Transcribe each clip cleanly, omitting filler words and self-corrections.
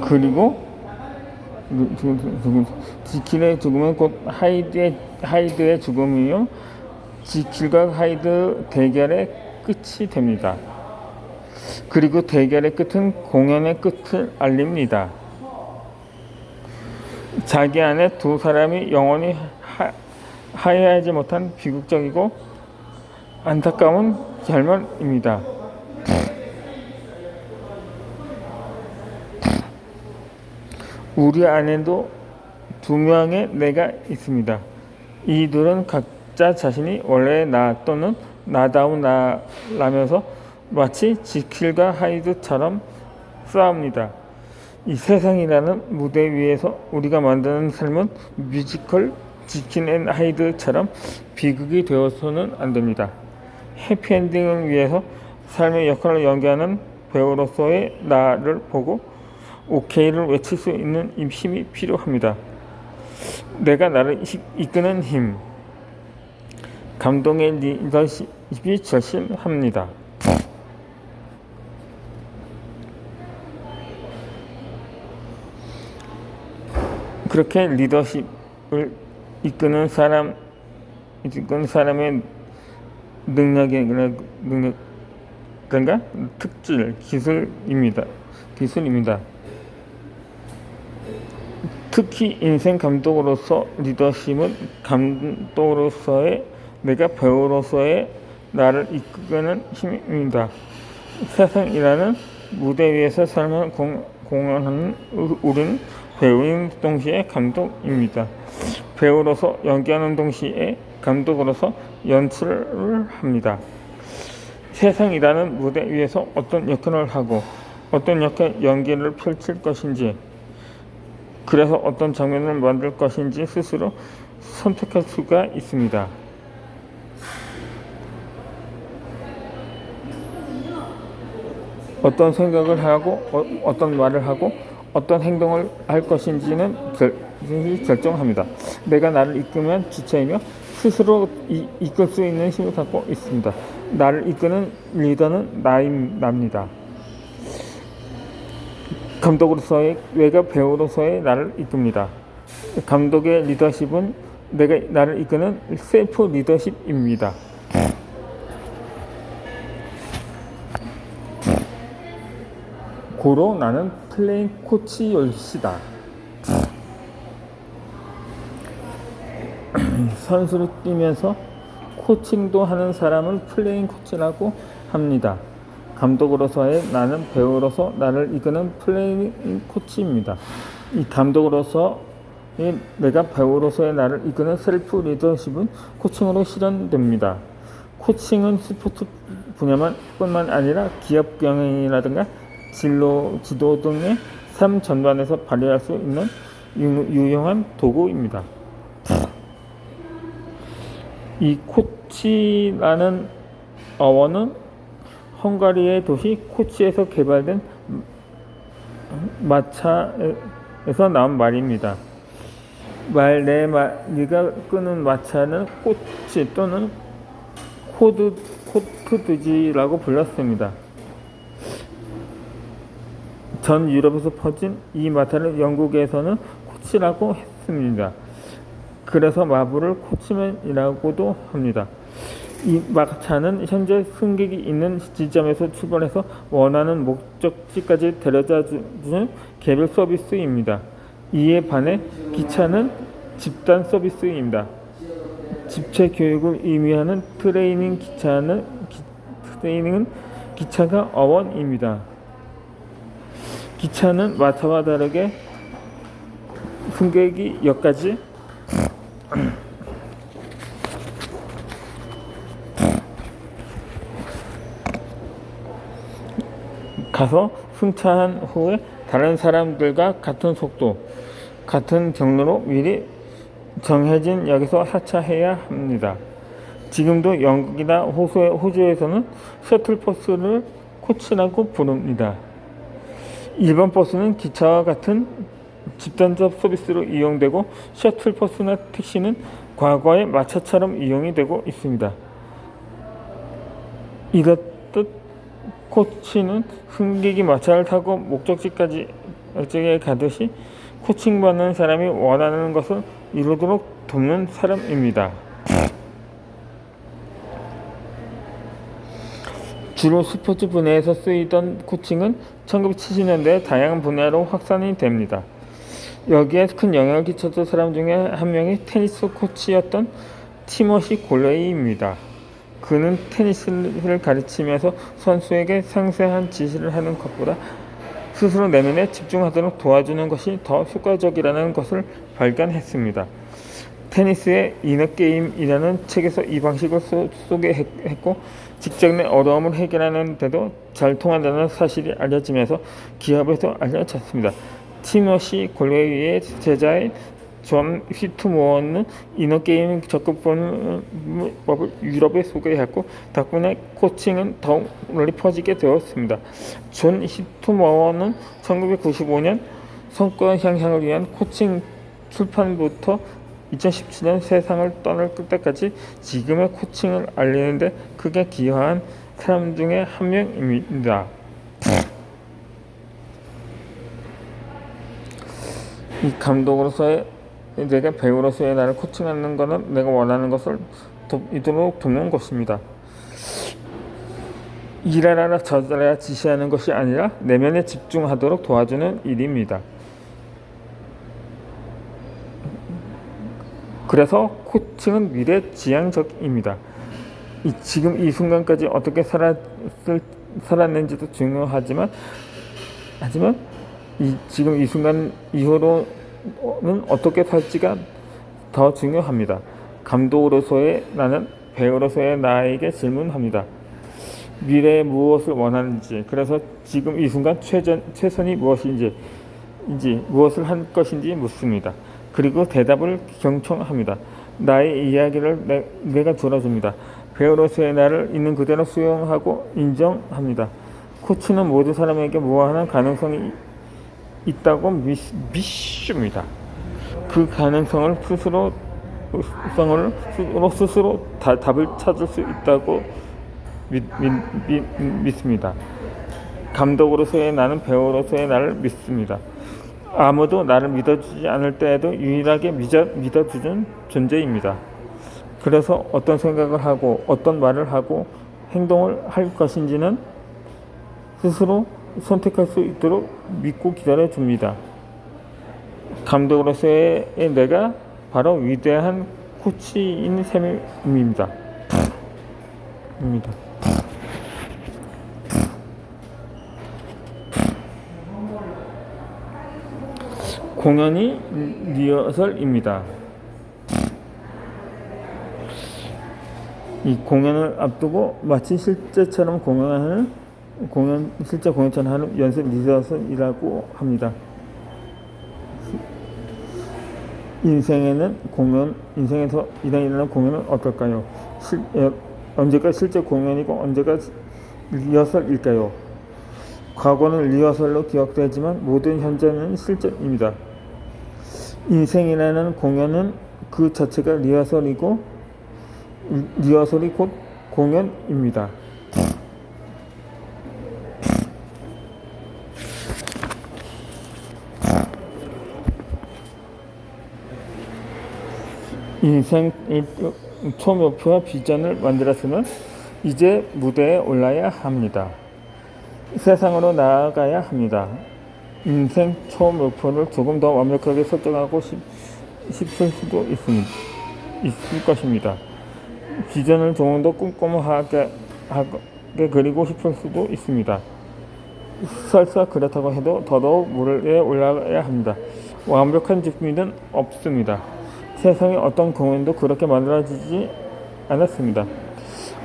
그리고 지킬의 죽음은 곧 하이드의 죽음이요, 지킬과 하이드 대결의 끝이 됩니다. 그리고 대결의 끝은 공연의 끝을 알립니다. 자기 안에 두 사람이 영원히 화해하지 못한 비극적이고 안타까운 결말입니다. 우리 안에도 두 명의 내가 있습니다. 이들은 각자 자신이 원래의 나 또는 나다운 나라면서 마치 지킬과 하이드처럼 싸웁니다. 이 세상이라는 무대 위에서 우리가 만드는 삶은 뮤지컬 지킬 앤 하이드처럼 비극이 되어서는 안 됩니다. 해피엔딩을 위해서 삶의 역할을 연기하는 배우로서의 나를 보고 오케이를 외칠 수 있는 힘이 필요합니다. 내가 나를 이끄는 힘, 감동의 리더십이 절실합니다. 그렇게 리더십을 이끄는 사람의 능력인가 특질, 기술입니다. 특히 인생 감독으로서 리더십은 감독으로서의 내가 배우로서의 나를 이끄는 힘입니다. 세상이라는 무대 위에서 삶을 공연하는 우리는 배우인 동시에 감독입니다. 배우로서 연기하는 동시에 감독으로서 연출을 합니다. 세상이라는 무대 위에서 어떤 역할을 하고 어떤 역할 연기를 펼칠 것인지, 그래서 어떤 장면을 만들 것인지 스스로 선택할 수가 있습니다. 어떤 생각을 하고 어떤 말을 하고 어떤 행동을 할 것인지는 결정합니다. 내가 나를 이끄면 지체이며 스스로 이끌 수 있는 힘을 갖고 있습니다. 나를 이끄는 리더는 나입니다. 감독으로서의 내가 배우로서의 나를 이끕니다. 감독의 리더십은 내가 나를 이끄는 셀프 리더십입니다. 고로 나는 플레잉 코치였시다. 선수를 뛰면서 코칭도 하는 사람을 플레잉 코치라고 합니다. 감독으로서의 나는 배우로서 나를 이끄는 플레잉 코치입니다. 이 감독으로서 내가 배우로서의 나를 이끄는 셀프 리더십은 코칭으로 실현됩니다. 코칭은 스포츠 분야뿐만 아니라 기업 경영이라든가 지도 등의 삶 전반에서 발휘할 수 있는 유용한 도구입니다. 이 코치라는 어원은 헝가리의 도시 코치에서 개발된 마차에서 나온 말입니다. 네가 끄는 마차는 코치 또는 코트드지라고 불렀습니다. 전 유럽에서 퍼진 이 마차를 영국에서는 코치라고 했습니다. 그래서 마블을 코치맨이라고도 합니다. 이 마차는 현재 승객이 있는 지점에서 출발해서 원하는 목적지까지 데려다주는 개별 서비스입니다. 이에 반해 기차는 집단 서비스입니다. 집체 교육을 의미하는 트레이닝은 기차가 어원입니다. 기차는 마차와 다르게 승객이 역까지 가서 승차한 후에 다른 사람들과 같은 속도, 같은 경로로 미리 정해진 역에서 하차해야 합니다. 지금도 영국이나 호주에서는 셔틀버스를 코치라고 부릅니다. 일반 버스는 기차와 같은 집단적 서비스로 이용되고 셔틀버스나 택시는 과거의 마차처럼 이용이 되고 있습니다. 이렇듯 코치는 승객이 마차를 타고 목적지까지 일찍이 가듯이 코칭받는 사람이 원하는 것을 이루도록 돕는 사람입니다. 주로 스포츠 분야에서 쓰이던 코칭은 1970년대에 다양한 분야로 확산이 됩니다. 여기에 큰 영향을 끼쳤던 사람 중에 한 명이 테니스 코치였던 티모시 골레이입니다. 그는 테니스를 가르치면서 선수에게 상세한 지시를 하는 것보다 스스로 내면에 집중하도록 도와주는 것이 더 효과적이라는 것을 발견했습니다. 테니스의 이너게임이라는 책에서 이 방식을 소개했고 직장 내 어려움을 해결하는 데도 잘 통한다는 사실이 알려지면서 기업에서 알려졌습니다. 티모시 골레이의 제자인 존 휘트모어는 이너게임 접근법을 유럽에 소개했고 덕분에 코칭은 더욱 널리 퍼지게 되었습니다. 존 휘트모어는 1995년 성과 향상을 위한 코칭 출판부터 2017년 세상을 떠날 때까지 지금의 코칭을 알리는 데 크게 기여한 사람 중에 한 명입니다. 이 감독으로서의 내가 배우로서의 나를 코칭하는 것은 내가 원하는 것을 이도록 돕는 것입니다. 일하라 저자라 지시하는 것이 아니라 내면에 집중하도록 도와주는 일입니다. 그래서 코칭은 미래지향적입니다. 지금 이 순간까지 어떻게 살았는지도 중요하지만 지금 이 순간 이후로는 어떻게 살지가 더 중요합니다. 감독으로서의 나는 배우로서의 나에게 질문합니다. 미래에 무엇을 원하는지, 그래서 지금 이 순간 최선이 무엇인지 무엇을 할 것인지 묻습니다. 그리고 대답을 경청합니다. 나의 이야기를 내가 들어줍니다. 배우로서의 나를 있는 그대로 수용하고 인정합니다. 코치는 모든 사람에게 무한한 가능성이 있다고 믿습니다. 그 가능성을 스스로 답을 찾을 수 있다고 믿습니다. 감독으로서의 나는 배우로서의 나를 믿습니다. 아무도 나를 믿어주지 않을 때에도 유일하게 믿어주는 존재입니다. 그래서 어떤 생각을 하고 어떤 말을 하고 행동을 할 것인지는 스스로 선택할 수 있도록 믿고 기다려줍니다. 감독으로서의 내가 바로 위대한 코치인 셈입니다. 공연이 리허설입니다. 이 공연을 앞두고 마치 실제 공연처럼 하는 연습 리허설이라고 합니다. 인생에서 일어나는 공연은 어떨까요? 언제가 실제 공연이고 언제가 리허설일까요? 과거는 리허설로 기억되지만 모든 현재는 실전입니다. 인생이라는 공연은 그 자체가 리허설이 곧 공연입니다. 인생의 초목표와 비전을 만들었으면 이제 무대에 올라야 합니다. 세상으로 나아가야 합니다. 인생 초목표를 조금 더 완벽하게 설정하고 싶을 수도 있을 것입니다. 비전을 조금 더 꼼꼼하게 그리고 싶을 수도 있습니다. 설사 그렇다고 해도 더더욱 무대에 올라가야 합니다. 완벽한 준비는 없습니다. 세상의 어떤 공연도 그렇게 만들어지지 않았습니다.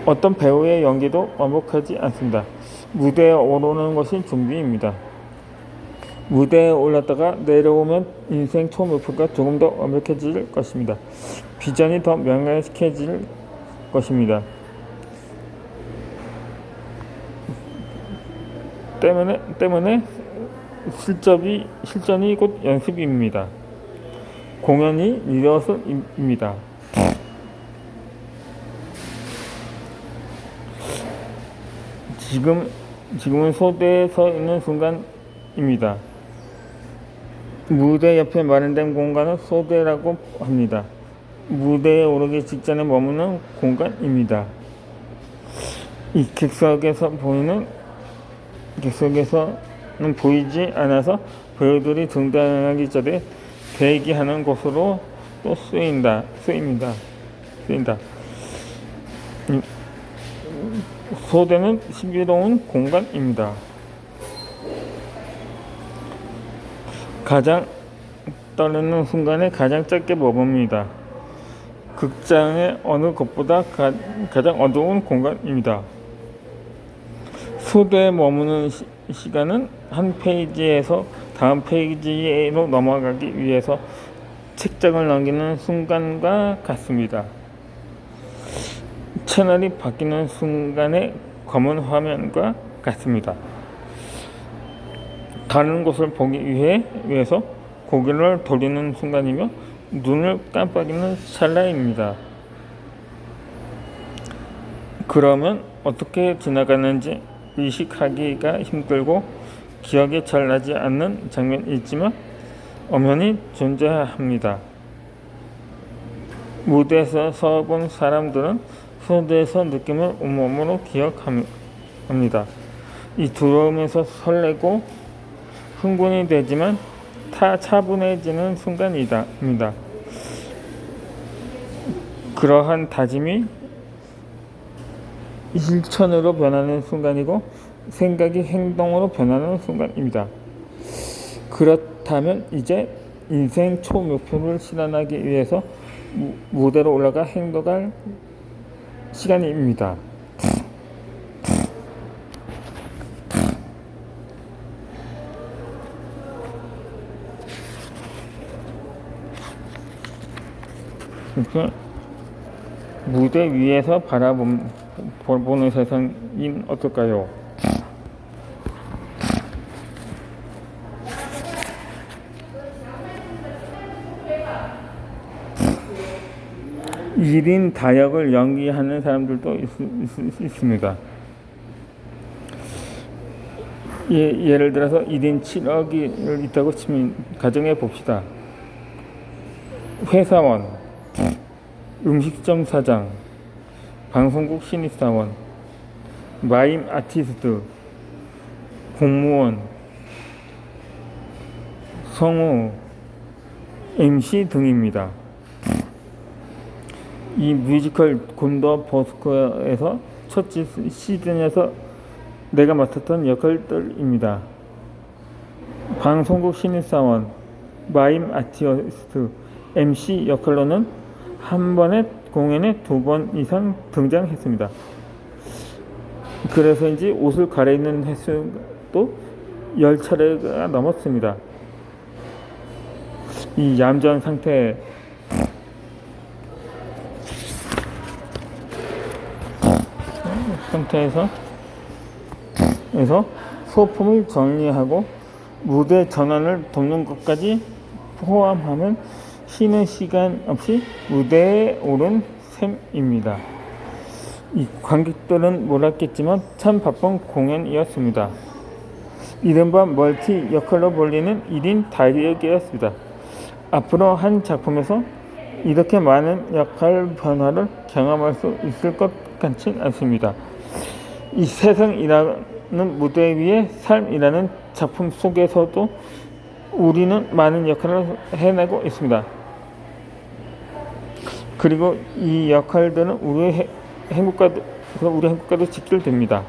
어떤 배우의 연기도 완벽하지 않습니다. 무대에 오르는 것이 준비입니다. 무대에 올랐다가 내려오면 인생 초목표가 조금 더 완벽해질 것입니다. 비전이 더 명확해질 것입니다. 때문에 실전이 곧 연습입니다. 공연이 리허설입니다. 지금은 소대에 서 있는 순간입니다. 무대 옆에 마련된 공간을 소대라고 합니다. 무대에 오르기 직전에 머무는 공간입니다. 이 객석에서는 보이지 않아서 배우들이 등단하기 전에 대기하는 곳으로 또 쓰입니다. 소대는 신비로운 공간입니다. 가장 떨리는 순간에 가장 짧게 머뭅니다. 극장의 어느 곳보다 가장 어두운 공간입니다. 소대에 머무는 시간은 한 페이지에서 다음 페이지로 넘어가기 위해서 책장을 넘기는 순간과 같습니다. 채널이 바뀌는 순간의 검은 화면과 같습니다. 다른 곳을 보기 위해서 고개를 돌리는 순간이며 눈을 깜빡이는 찰나입니다. 그러면 어떻게 지나가는지 의식하기가 힘들고 기억이 잘 나지 않는 장면이 있지만 엄연히 존재합니다. 무대에서 서본 사람들은 소대에서 느낌을 온몸으로 기억합니다. 이 두려움에서 설레고 흥분이 되지만 차분해지는 순간입니다. 그러한 다짐이 실천으로 변하는 순간이고 생각이 행동으로 변하는 순간입니다. 그렇다면 이제 인생 초목표를 실현하기 위해서 무대로 올라가 행동할 시간입니다. 무대 위에서 바라보는 세상인 어떨까요? 일인 다역을 연기하는 사람들도 있습니다. 예를 들어서 1인 7억이 있다고 치면 가정해 봅시다. 회사원, 음식점 사장, 방송국 신입사원, 마임 아티스트, 공무원, 성우, MC 등입니다. 이 뮤지컬 곤더 버스커에서 첫 시즌에서 내가 맡았던 역할들입니다. 방송국 신입사원, 마임 아티스트, MC 역할로는 한 번의 공연에 2번 이상 등장했습니다. 그래서인지 옷을 갈아입는 횟수도 10차례가 넘었습니다. 이 얌전한 상태에서 소품을 정리하고 무대 전환을 돕는 것까지 포함하면 쉬는 시간 없이 무대에 오른 셈입니다. 이 관객들은 몰랐겠지만 참 바쁜 공연이었습니다. 이른바 멀티 역할로 불리는 1인 다역이었습니다. 앞으로 한 작품에서 이렇게 많은 역할 변화를 경험할 수 있을 것 같진 않습니다. 이 세상이라는 무대 위의 삶이라는 작품 속에서도 우리는 많은 역할을 해내고 있습니다. 그리고 이 역할들은 우리 행복과도 직결됩니다.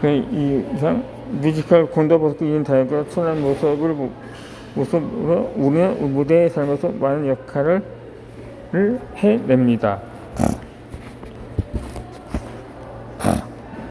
이 이상 뮤지컬 곤더 버스커 1인 다역으로 천한 모습으로 우리는 무대의 삶에서 많은 역할을 해냅니다.